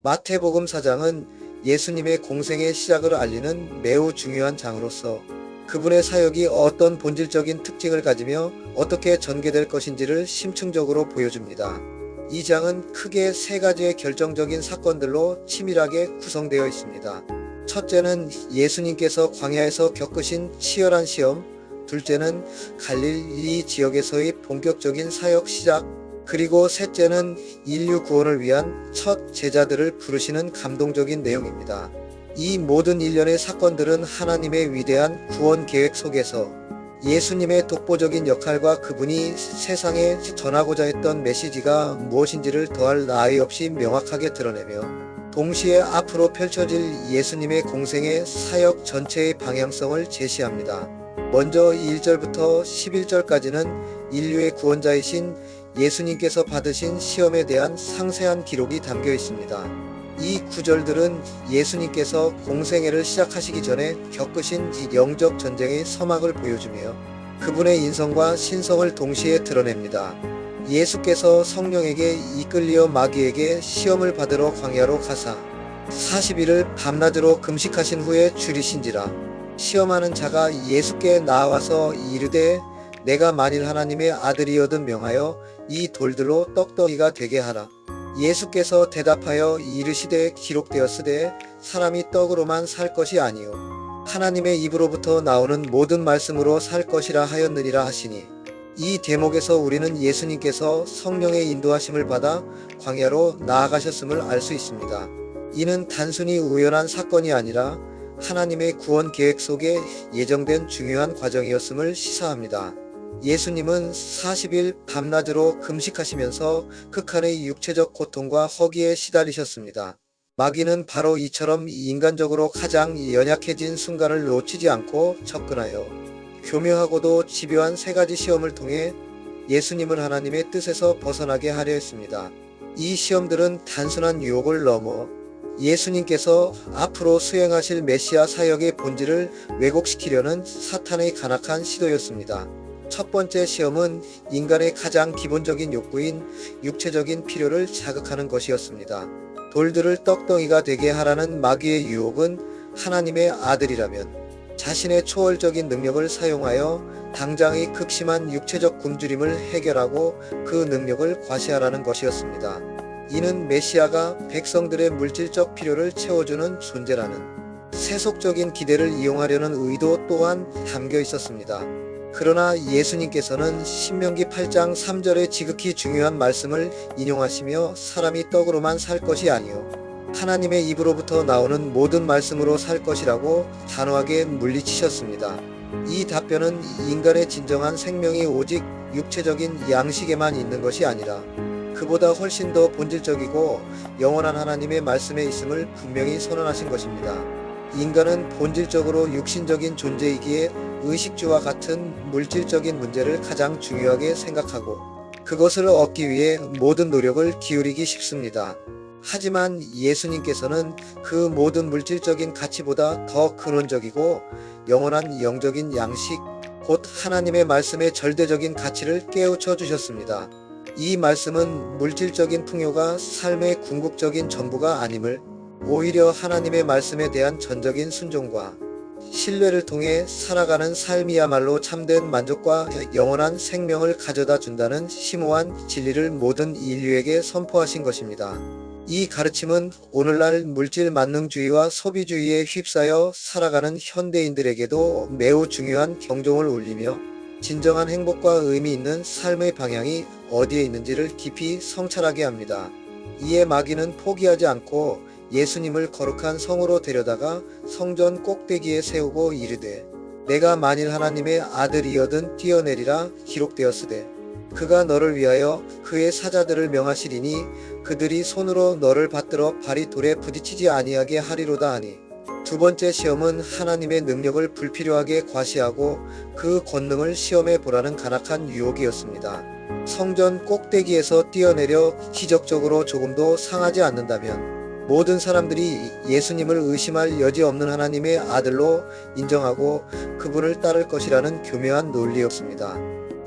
마태복음 4장은 예수님의 공생의 시작을 알리는 매우 중요한 장으로서 그분의 사역이 어떤 본질적인 특징을 가지며 어떻게 전개될 것인지를 심층적으로 보여줍니다. 이 장은 크게 세 가지의 결정적인 사건들로 치밀하게 구성되어 있습니다. 첫째는 예수님께서 광야에서 겪으신 치열한 시험, 둘째는 갈릴리 지역에서의 본격적인 사역 시작, 그리고 셋째는 인류 구원을 위한 첫 제자들을 부르시는 감동적인 내용입니다. 이 모든 일련의 사건들은 하나님의 위대한 구원 계획 속에서 예수님의 독보적인 역할과 그분이 세상에 전하고자 했던 메시지가 무엇인지를 더할 나위 없이 명확하게 드러내며 동시에 앞으로 펼쳐질 예수님의 공생의 사역 전체의 방향성을 제시합니다. 먼저 1절부터 11절까지는 인류의 구원자이신 예수님께서 받으신 시험에 대한 상세한 기록이 담겨 있습니다. 이 구절들은 예수님께서 공생애를 시작하시기 전에 겪으신 영적 전쟁의 서막을 보여주며 그분의 인성과 신성을 동시에 드러냅니다. 예수께서 성령에게 이끌리어 마귀에게 시험을 받으러 광야로 가사 40일을 밤낮으로 금식하신 후에 줄이신지라. 시험하는 자가 예수께 나와서 이르되 내가 만일 하나님의 아들이거든 명하여 이 돌들로 떡덩이가 되게 하라. 예수께서 대답하여 이르시되 기록되었으되 사람이 떡으로만 살 것이 아니요 하나님의 입으로부터 나오는 모든 말씀으로 살 것이라 하였느니라 하시니, 이 대목에서 우리는 예수님께서 성령의 인도하심을 받아 광야로 나아가셨음을 알 수 있습니다. 이는 단순히 우연한 사건이 아니라 하나님의 구원 계획 속에 예정된 중요한 과정이었음을 시사합니다. 예수님은 40일 밤낮으로 금식하시면서 극한의 육체적 고통과 허기에 시달리셨습니다. 마귀는 바로 이처럼 인간적으로 가장 연약해진 순간을 놓치지 않고 접근하여 교묘하고도 집요한 세 가지 시험을 통해 예수님을 하나님의 뜻에서 벗어나게 하려 했습니다. 이 시험들은 단순한 유혹을 넘어 예수님께서 앞으로 수행하실 메시아 사역의 본질을 왜곡시키려는 사탄의 간악한 시도였습니다. 첫 번째 시험은 인간의 가장 기본적인 욕구인 육체적인 필요를 자극하는 것이었습니다. 돌들을 떡덩이가 되게 하라는 마귀의 유혹은 하나님의 아들이라면 자신의 초월적인 능력을 사용하여 당장의 극심한 육체적 굶주림을 해결하고 그 능력을 과시하라는 것이었습니다. 이는 메시아가 백성들의 물질적 필요를 채워주는 존재라는 세속적인 기대를 이용하려는 의도 또한 담겨 있었습니다. 그러나 예수님께서는 신명기 8장 3절의 지극히 중요한 말씀을 인용하시며 사람이 떡으로만 살 것이 아니요 하나님의 입으로부터 나오는 모든 말씀으로 살 것이라고 단호하게 물리치셨습니다. 이 답변은 인간의 진정한 생명이 오직 육체적인 양식에만 있는 것이 아니라 그보다 훨씬 더 본질적이고 영원한 하나님의 말씀에 있음을 분명히 선언하신 것입니다. 인간은 본질적으로 육신적인 존재이기에 의식주와 같은 물질적인 문제를 가장 중요하게 생각하고 그것을 얻기 위해 모든 노력을 기울이기 쉽습니다. 하지만 예수님께서는 그 모든 물질적인 가치보다 더 근원적이고 영원한 영적인 양식, 곧 하나님의 말씀의 절대적인 가치를 깨우쳐 주셨습니다. 이 말씀은 물질적인 풍요가 삶의 궁극적인 전부가 아님을, 오히려 하나님의 말씀에 대한 전적인 순종과 신뢰를 통해 살아가는 삶이야말로 참된 만족과 영원한 생명을 가져다 준다는 심오한 진리를 모든 인류에게 선포하신 것입니다. 이 가르침은 오늘날 물질 만능주의와 소비주의에 휩싸여 살아가는 현대인들에게도 매우 중요한 경종을 울리며 진정한 행복과 의미 있는 삶의 방향이 어디에 있는지를 깊이 성찰하게 합니다. 이에 마귀는 포기하지 않고 예수님을 거룩한 성으로 데려다가 성전 꼭대기에 세우고 이르되 내가 만일 하나님의 아들이거든 뛰어내리라 기록되었으되 그가 너를 위하여 그의 사자들을 명하시리니 그들이 손으로 너를 받들어 발이 돌에 부딪히지 아니하게 하리로다 하니, 두 번째 시험은 하나님의 능력을 불필요하게 과시하고 그 권능을 시험해 보라는 간악한 유혹이었습니다. 성전 꼭대기에서 뛰어내려 기적적으로 조금도 상하지 않는다면 모든 사람들이 예수님을 의심할 여지 없는 하나님의 아들로 인정하고 그분을 따를 것이라는 교묘한 논리였습니다.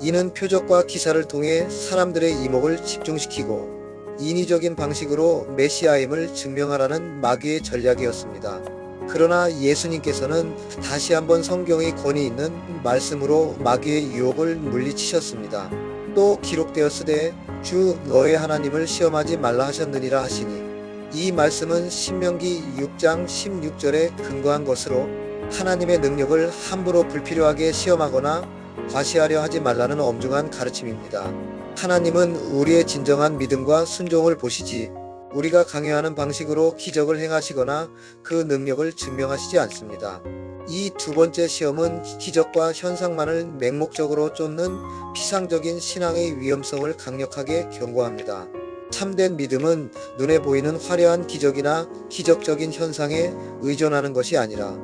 이는 표적과 기사를 통해 사람들의 이목을 집중시키고 인위적인 방식으로 메시아임을 증명하라는 마귀의 전략이었습니다. 그러나 예수님께서는 다시 한번 성경의 권위 있는 말씀으로 마귀의 유혹을 물리치셨습니다. 또 기록되었으되 주 너의 하나님을 시험하지 말라 하셨느니라 하시니, 이 말씀은 신명기 6장 16절에 근거한 것으로 하나님의 능력을 함부로 불필요하게 시험하거나 과시하려 하지 말라는 엄중한 가르침입니다. 하나님은 우리의 진정한 믿음과 순종을 보시지 우리가 강요하는 방식으로 기적을 행하시거나 그 능력을 증명하시지 않습니다. 이 두 번째 시험은 기적과 현상만을 맹목적으로 쫓는 피상적인 신앙의 위험성을 강력하게 경고합니다. 참된 믿음은 눈에 보이는 화려한 기적이나 기적적인 현상에 의존하는 것이 아니라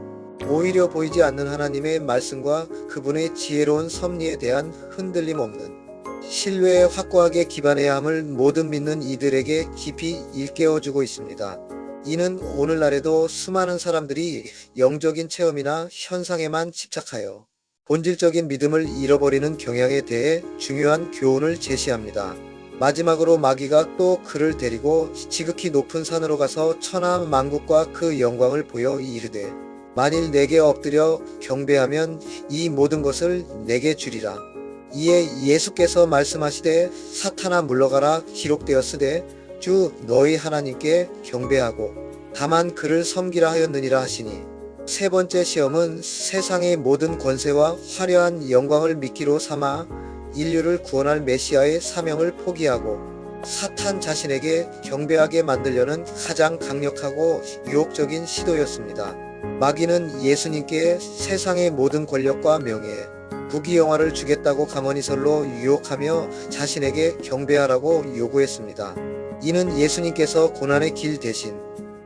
오히려 보이지 않는 하나님의 말씀과 그분의 지혜로운 섭리에 대한 흔들림 없는 신뢰에 확고하게 기반해야 함을 모든 믿는 이들에게 깊이 일깨워주고 있습니다. 이는 오늘날에도 수많은 사람들이 영적인 체험이나 현상에만 집착하여 본질적인 믿음을 잃어버리는 경향에 대해 중요한 교훈을 제시합니다. 마지막으로 마귀가 또 그를 데리고 지극히 높은 산으로 가서 천하 만국과 그 영광을 보여 이르되 만일 내게 엎드려 경배하면 이 모든 것을 내게 주리라. 이에 예수께서 말씀하시되 사탄아 물러가라 기록되었으되 주 너희 하나님께 경배하고 다만 그를 섬기라 하였느니라 하시니, 세 번째 시험은 세상의 모든 권세와 화려한 영광을 미끼로 삼아 인류를 구원할 메시아의 사명을 포기하고 사탄 자신에게 경배하게 만들려는 가장 강력하고 유혹적인 시도였습니다. 마귀는 예수님께 세상의 모든 권력과 명예, 부귀영화를 주겠다고 가머니설로 유혹하며 자신에게 경배하라고 요구했습니다. 이는 예수님께서 고난의 길 대신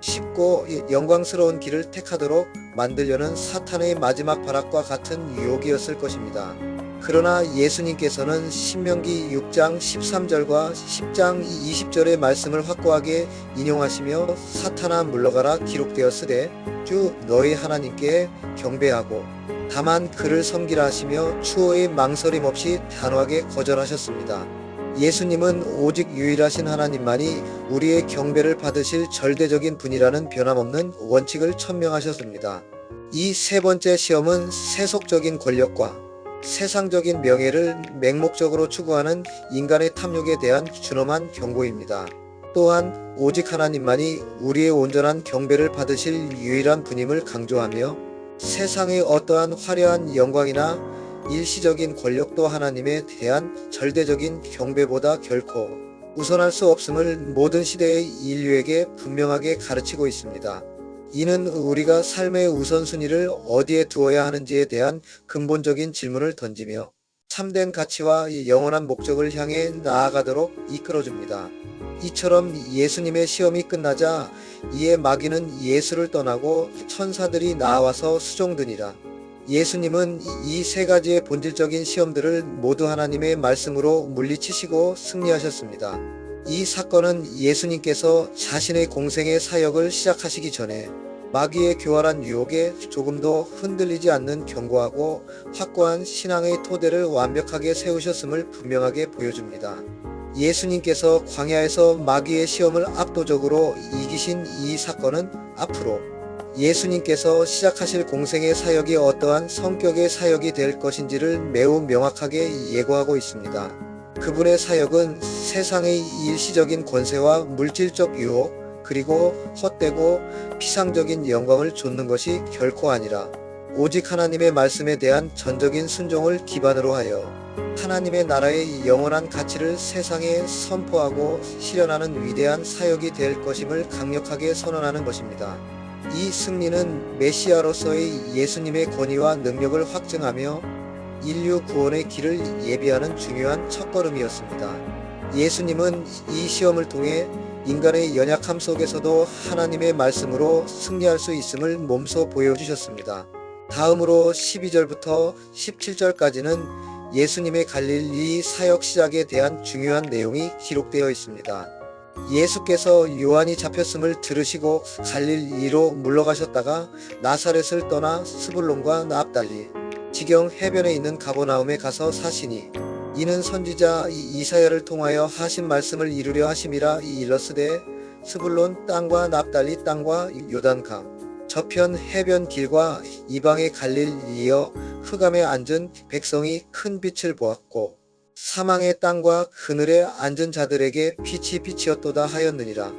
쉽고 영광스러운 길을 택하도록 만들려는 사탄의 마지막 발악과 같은 유혹이었을 것입니다. 그러나 예수님께서는 신명기 6장 13절과 10장 20절의 말씀을 확고하게 인용하시며 사탄아 물러가라 기록되었으되 주 너희 하나님께 경배하고 다만 그를 섬기라 하시며 추호의 망설임 없이 단호하게 거절하셨습니다. 예수님은 오직 유일하신 하나님만이 우리의 경배를 받으실 절대적인 분이라는 변함없는 원칙을 천명하셨습니다. 이 세 번째 시험은 세속적인 권력과 세상적인 명예를 맹목적으로 추구하는 인간의 탐욕에 대한 준엄한 경고입니다. 또한 오직 하나님만이 우리의 온전한 경배를 받으실 유일한 분임을 강조하며 세상의 어떠한 화려한 영광이나 일시적인 권력도 하나님에 대한 절대적인 경배보다 결코 우선할 수 없음을 모든 시대의 인류에게 분명하게 가르치고 있습니다. 이는 우리가 삶의 우선순위를 어디에 두어야 하는지에 대한 근본적인 질문을 던지며 참된 가치와 영원한 목적을 향해 나아가도록 이끌어줍니다. 이처럼 예수님의 시험이 끝나자 이에 마귀는 예수를 떠나고 천사들이 나와서 수종드니라. 예수님은 이 세 가지의 본질적인 시험들을 모두 하나님의 말씀으로 물리치시고 승리하셨습니다. 이 사건은 예수님께서 자신의 공생의 사역을 시작하시기 전에 마귀의 교활한 유혹에 조금도 흔들리지 않는 견고하고 확고한 신앙의 토대를 완벽하게 세우셨음을 분명하게 보여줍니다. 예수님께서 광야에서 마귀의 시험을 압도적으로 이기신 이 사건은 앞으로 예수님께서 시작하실 공생의 사역이 어떠한 성격의 사역이 될 것인지를 매우 명확하게 예고하고 있습니다. 그분의 사역은 세상의 일시적인 권세와 물질적 유혹, 그리고 헛되고 피상적인 영광을 좇는 것이 결코 아니라 오직 하나님의 말씀에 대한 전적인 순종을 기반으로 하여 하나님의 나라의 영원한 가치를 세상에 선포하고 실현하는 위대한 사역이 될 것임을 강력하게 선언하는 것입니다. 이 승리는 메시아로서의 예수님의 권위와 능력을 확증하며 인류 구원의 길을 예비하는 중요한 첫걸음이었습니다. 예수님은 이 시험을 통해 인간의 연약함 속에서도 하나님의 말씀으로 승리할 수 있음을 몸소 보여주셨습니다. 다음으로 12절부터 17절까지는 예수님의 갈릴리 사역 시작에 대한 중요한 내용이 기록되어 있습니다. 예수께서 요한이 잡혔음을 들으시고 갈릴리로 물러가셨다가 나사렛을 떠나 스불론과 납달리, 지경 해변에 있는 가버나움에 가서 사시니 이는 선지자 이사야를 통하여 하신 말씀을 이루려 하심이라. 일러스되 스불론 땅과 납달리 땅과 요단강 저편 해변 길과 이방의 갈릴리여 흑암에 앉은 백성이 큰 빛을 보았고 사망의 땅과 그늘에 앉은 자들에게 빛이 빛이었도다 하였느니라.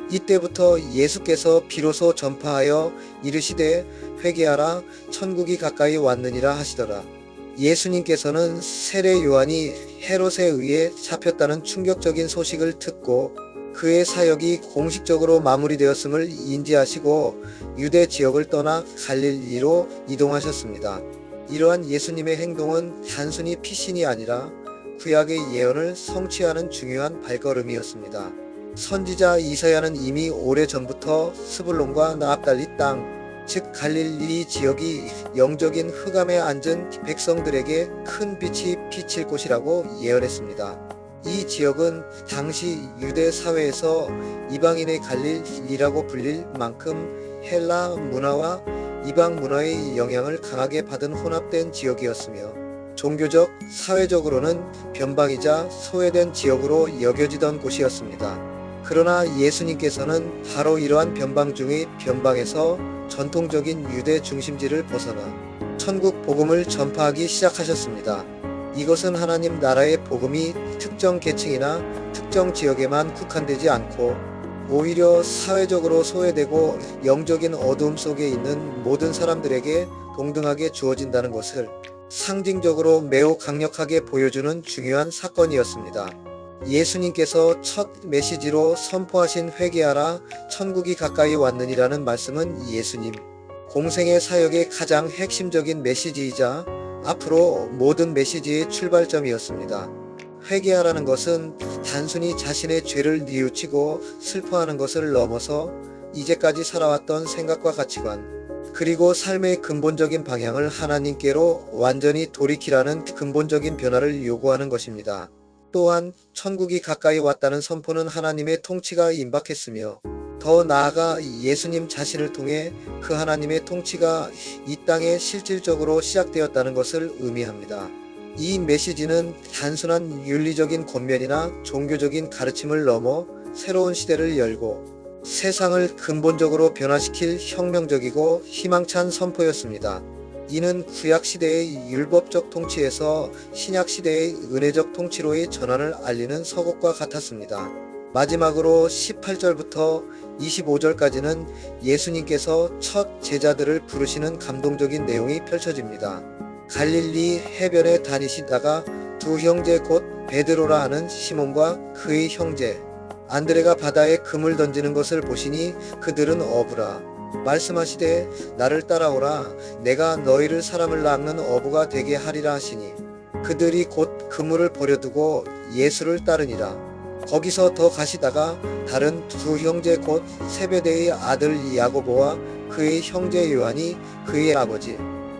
이때부터 예수께서 비로소 전파하여 이르시되 회개하라 천국이 가까이 왔느니라 하시더라. 예수님께서는 세례 요한이 헤롯에 의해 잡혔다는 충격적인 소식을 듣고 그의 사역이 공식적으로 마무리되었음을 인지하시고 유대 지역을 떠나 갈릴리로 이동하셨습니다. 이러한 예수님의 행동은 단순히 피신이 아니라 구약의 예언을 성취하는 중요한 발걸음이었습니다. 선지자 이사야는 이미 오래전부터 스불론과 납달리 땅, 즉 갈릴리 지역이 영적인 흑암에 앉은 백성들에게 큰 빛이 비칠 곳이라고 예언했습니다. 이 지역은 당시 유대 사회에서 이방인의 갈릴리라고 불릴 만큼 헬라 문화와 이방 문화의 영향을 강하게 받은 혼합된 지역이었으며 종교적, 사회적으로는 변방이자 소외된 지역으로 여겨지던 곳이었습니다. 그러나 예수님께서는 바로 이러한 변방 중의 변방에서 전통적인 유대 중심지를 벗어나 천국 복음을 전파하기 시작하셨습니다. 이것은 하나님 나라의 복음이 특정 계층이나 특정 지역에만 국한되지 않고 오히려 사회적으로 소외되고 영적인 어두움 속에 있는 모든 사람들에게 동등하게 주어진다는 것을 상징적으로 매우 강력하게 보여주는 중요한 사건이었습니다. 예수님께서 첫 메시지로 선포하신 회개하라 천국이 가까이 왔느니라는 말씀은 예수님 공생의 사역의 가장 핵심적인 메시지이자 앞으로 모든 메시지의 출발점이었습니다. 회개하라는 것은 단순히 자신의 죄를 뉘우치고 슬퍼하는 것을 넘어서 이제까지 살아왔던 생각과 가치관 그리고 삶의 근본적인 방향을 하나님께로 완전히 돌이키라는 근본적인 변화를 요구하는 것입니다. 또한 천국이 가까이 왔다는 선포는 하나님의 통치가 임박했으며 더 나아가 예수님 자신을 통해 그 하나님의 통치가 이 땅에 실질적으로 시작되었다는 것을 의미합니다. 이 메시지는 단순한 윤리적인 권면이나 종교적인 가르침을 넘어 새로운 시대를 열고 세상을 근본적으로 변화시킬 혁명적이고 희망찬 선포였습니다. 이는 구약시대의 율법적 통치에서 신약시대의 은혜적 통치로의 전환을 알리는 서곡과 같았습니다. 마지막으로 18절부터 25절까지는 예수님께서 첫 제자들을 부르시는 감동적인 내용이 펼쳐집니다. 갈릴리 해변에 다니시다가 두 형제 곧 베드로라 하는 시몬과 그의 형제 안드레가 바다에 금을 던지는 것을 보시니 그들은 어부라. 말씀하시되 나를 따라오라. 내가 너희를 사람을 낚는 어부가 되게 하리라 하시니 그들이 곧 그물을 버려두고 예수를 따르니라. 거기서 더 가시다가 다른 두 형제 곧 세베대의 아들 야고보와 그의 형제 요한이 그의 아버지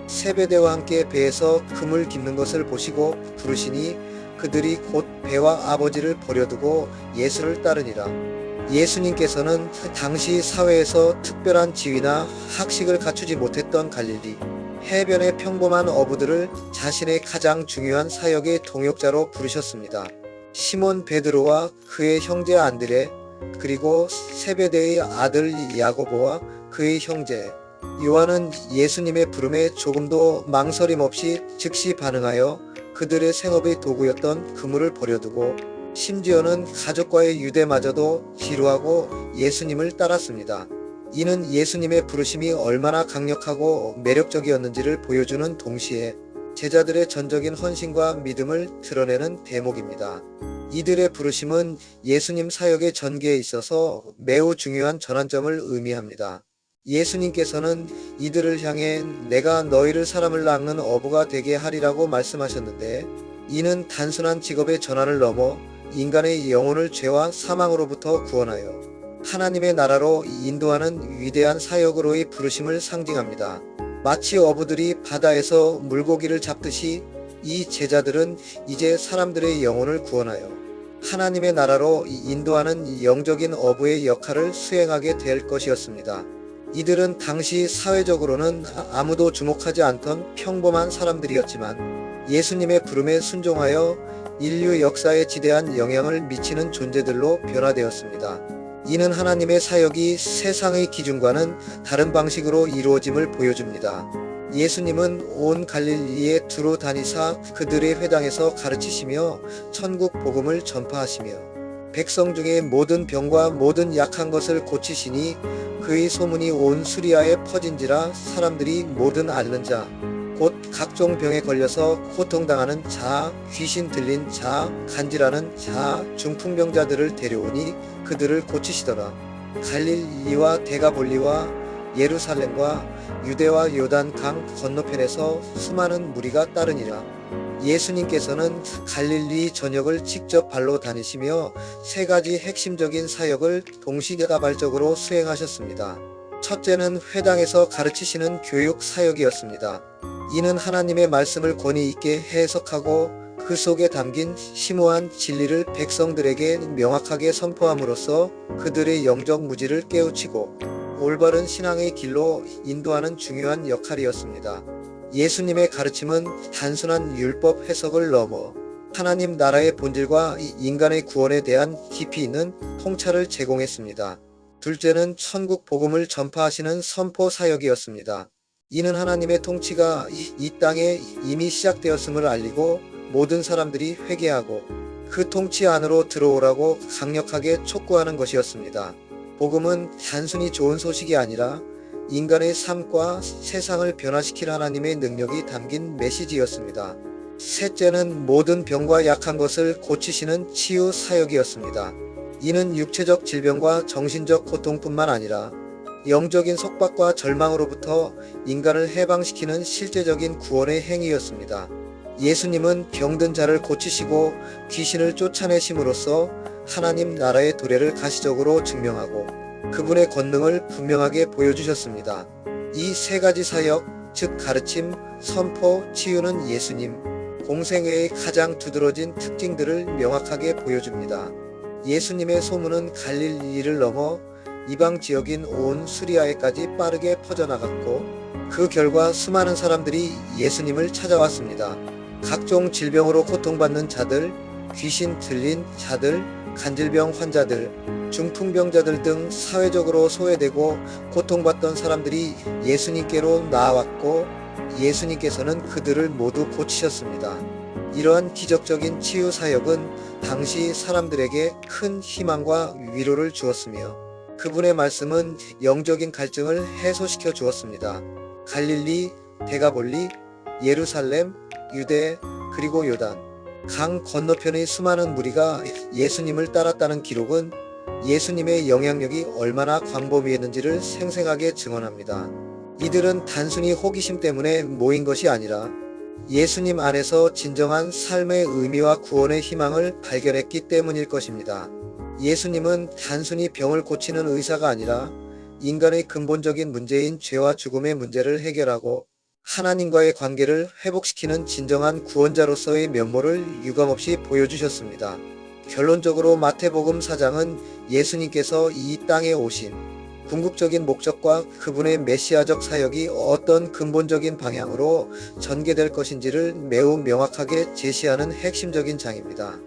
세베대와 함께 배에서 금을 깁는 것을 보시고 부르시니 그들이 곧 배와 아버지를 버려두고 예수를 따르니라. 예수님께서는 당시 사회에서 특별한 지위나 학식을 갖추지 못했던 갈릴리 해변의 평범한 어부들을 자신의 가장 중요한 사역의 동역자로 부르셨습니다. 시몬 베드로와 그의 형제 안드레 그리고 세베대의 아들 야고보와 그의 형제 요한은 예수님의 부름에 조금도 망설임 없이 즉시 반응하여 그들의 생업의 도구였던 그물을 버려두고 심지어는 가족과의 유대마저도 지루하고 예수님을 따랐습니다. 이는 예수님의 부르심이 얼마나 강력하고 매력적이었는지를 보여주는 동시에 제자들의 전적인 헌신과 믿음을 드러내는 대목입니다. 이들의 부르심은 예수님 사역의 전개에 있어서 매우 중요한 전환점을 의미합니다. 예수님께서는 이들을 향해 내가 너희를 사람을 낚는 어부가 되게 하리라고 말씀하셨는데 이는 단순한 직업의 전환을 넘어 인간의 영혼을 죄와 사망으로부터 구원하여 하나님의 나라로 인도하는 위대한 사역으로의 부르심을 상징합니다. 마치 어부들이 바다에서 물고기를 잡듯이 이 제자들은 이제 사람들의 영혼을 구원하여 하나님의 나라로 인도하는 영적인 어부의 역할을 수행하게 될 것이었습니다. 이들은 당시 사회적으로는 아무도 주목하지 않던 평범한 사람들이었지만 예수님의 부름에 순종하여 인류 역사에 지대한 영향을 미치는 존재들로 변화되었습니다. 이는 하나님의 사역이 세상의 기준과는 다른 방식으로 이루어짐을 보여줍니다. 예수님은 온 갈릴리에 두루 다니사 그들의 회당에서 가르치시며 천국 복음을 전파하시며 백성 중에 모든 병과 모든 약한 것을 고치시니 그의 소문이 온 수리아에 퍼진지라 사람들이 모든 앓는 자 곧 각종 병에 걸려서 고통당하는 자, 귀신 들린 자, 간질하는 자, 중풍병자들을 데려오니 그들을 고치시더라. 갈릴리와 데가볼리와 예루살렘과 유대와 요단 강 건너편에서 수많은 무리가 따르니라. 예수님께서는 갈릴리 전역을 직접 발로 다니시며 세 가지 핵심적인 사역을 동시다발적으로 수행하셨습니다. 첫째는 회당에서 가르치시는 교육 사역이었습니다. 이는 하나님의 말씀을 권위 있게 해석하고 그 속에 담긴 심오한 진리를 백성들에게 명확하게 선포함으로써 그들의 영적 무지를 깨우치고 올바른 신앙의 길로 인도하는 중요한 역할이었습니다. 예수님의 가르침은 단순한 율법 해석을 넘어 하나님 나라의 본질과 인간의 구원에 대한 깊이 있는 통찰을 제공했습니다. 둘째는 천국 복음을 전파하시는 선포 사역이었습니다. 이는 하나님의 통치가 이 땅에 이미 시작되었음을 알리고 모든 사람들이 회개하고 그 통치 안으로 들어오라고 강력하게 촉구하는 것이었습니다. 복음은 단순히 좋은 소식이 아니라 인간의 삶과 세상을 변화시킬 하나님의 능력이 담긴 메시지였습니다. 셋째는 모든 병과 약한 것을 고치시는 치유 사역이었습니다. 이는 육체적 질병과 정신적 고통뿐만 아니라 영적인 속박과 절망으로부터 인간을 해방시키는 실제적인 구원의 행위였습니다. 예수님은 병든 자를 고치시고 귀신을 쫓아내심으로써 하나님 나라의 도래를 가시적으로 증명하고 그분의 권능을 분명하게 보여주셨습니다. 이 세 가지 사역, 즉 가르침, 선포, 치유는 예수님 공생애의 가장 두드러진 특징들을 명확하게 보여줍니다. 예수님의 소문은 갈릴리를 넘어 이방 지역인 온 수리아에까지 빠르게 퍼져나갔고 그 결과 수많은 사람들이 예수님을 찾아왔습니다. 각종 질병으로 고통받는 자들, 귀신 들린 자들, 간질병 환자들, 중풍병자들 등 사회적으로 소외되고 고통받던 사람들이 예수님께로 나아왔고 예수님께서는 그들을 모두 고치셨습니다. 이러한 기적적인 치유 사역은 당시 사람들에게 큰 희망과 위로를 주었으며 그분의 말씀은 영적인 갈증을 해소시켜 주었습니다. 갈릴리, 데가볼리, 예루살렘, 유대, 그리고 요단, 강 건너편의 수많은 무리가 예수님을 따랐다는 기록은 예수님의 영향력이 얼마나 광범위했는지를 생생하게 증언합니다. 이들은 단순히 호기심 때문에 모인 것이 아니라 예수님 안에서 진정한 삶의 의미와 구원의 희망을 발견했기 때문일 것입니다. 예수님은 단순히 병을 고치는 의사가 아니라 인간의 근본적인 문제인 죄와 죽음의 문제를 해결하고 하나님과의 관계를 회복시키는 진정한 구원자로서의 면모를 유감없이 보여주셨습니다. 결론적으로 마태복음 4장은 예수님께서 이 땅에 오신 궁극적인 목적과 그분의 메시아적 사역이 어떤 근본적인 방향으로 전개될 것인지를 매우 명확하게 제시하는 핵심적인 장입니다.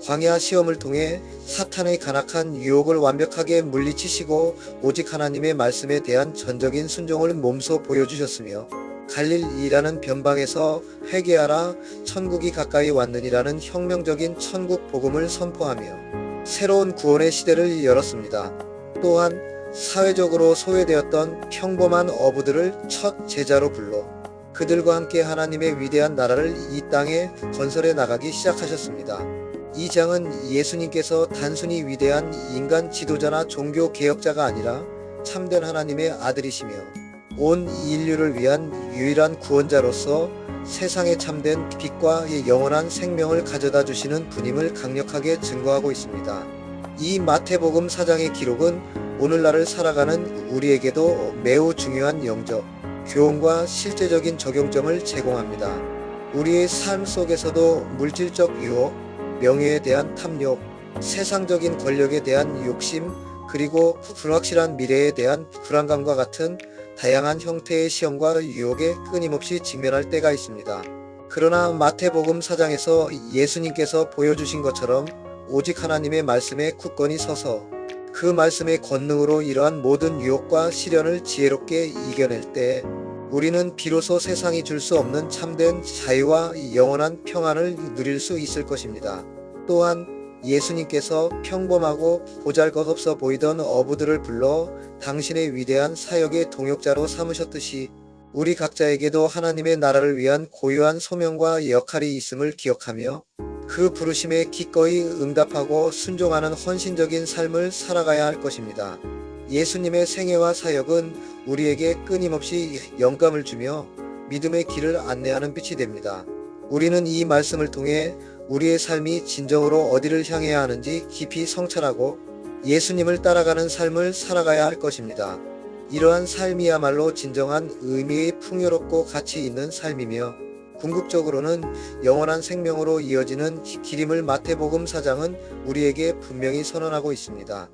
광야 시험을 통해 사탄의 간악한 유혹을 완벽하게 물리치시고 오직 하나님의 말씀에 대한 전적인 순종을 몸소 보여주셨으며 갈릴리라는 변방에서 회개하라 천국이 가까이 왔느니라는 혁명적인 천국 복음을 선포하며 새로운 구원의 시대를 열었습니다. 또한 사회적으로 소외되었던 평범한 어부들을 첫 제자로 불러 그들과 함께 하나님의 위대한 나라를 이 땅에 건설해 나가기 시작하셨습니다. 이 장은 예수님께서 단순히 위대한 인간 지도자나 종교 개혁자가 아니라 참된 하나님의 아들이시며 온 인류를 위한 유일한 구원자로서 세상에 참된 빛과 영원한 생명을 가져다 주시는 분임을 강력하게 증거하고 있습니다. 이 마태복음 4장의 기록은 오늘날을 살아가는 우리에게도 매우 중요한 영적, 교훈과 실제적인 적용점을 제공합니다. 우리의 삶 속에서도 물질적 유혹, 명예에 대한 탐욕, 세상적인 권력에 대한 욕심, 그리고 불확실한 미래에 대한 불안감과 같은 다양한 형태의 시험과 유혹에 끊임없이 직면할 때가 있습니다. 그러나 마태복음 4장에서 예수님께서 보여주신 것처럼 오직 하나님의 말씀에 굳건히 서서 그 말씀의 권능으로 이러한 모든 유혹과 시련을 지혜롭게 이겨낼 때 우리는 비로소 세상이 줄 수 없는 참된 자유와 영원한 평안을 누릴 수 있을 것입니다. 또한 예수님께서 평범하고 보잘것없어 보이던 어부들을 불러 당신의 위대한 사역의 동역자로 삼으셨듯이 우리 각자에게도 하나님의 나라를 위한 고유한 소명과 역할이 있음을 기억하며 그 부르심에 기꺼이 응답하고 순종하는 헌신적인 삶을 살아가야 할 것입니다. 예수님의 생애와 사역은 우리에게 끊임없이 영감을 주며 믿음의 길을 안내하는 빛이 됩니다. 우리는 이 말씀을 통해 우리의 삶이 진정으로 어디를 향해야 하는지 깊이 성찰하고 예수님을 따라가는 삶을 살아가야 할 것입니다. 이러한 삶이야말로 진정한 의미의 풍요롭고 가치 있는 삶이며 궁극적으로는 영원한 생명으로 이어지는 길임을 마태복음 4장은 우리에게 분명히 선언하고 있습니다.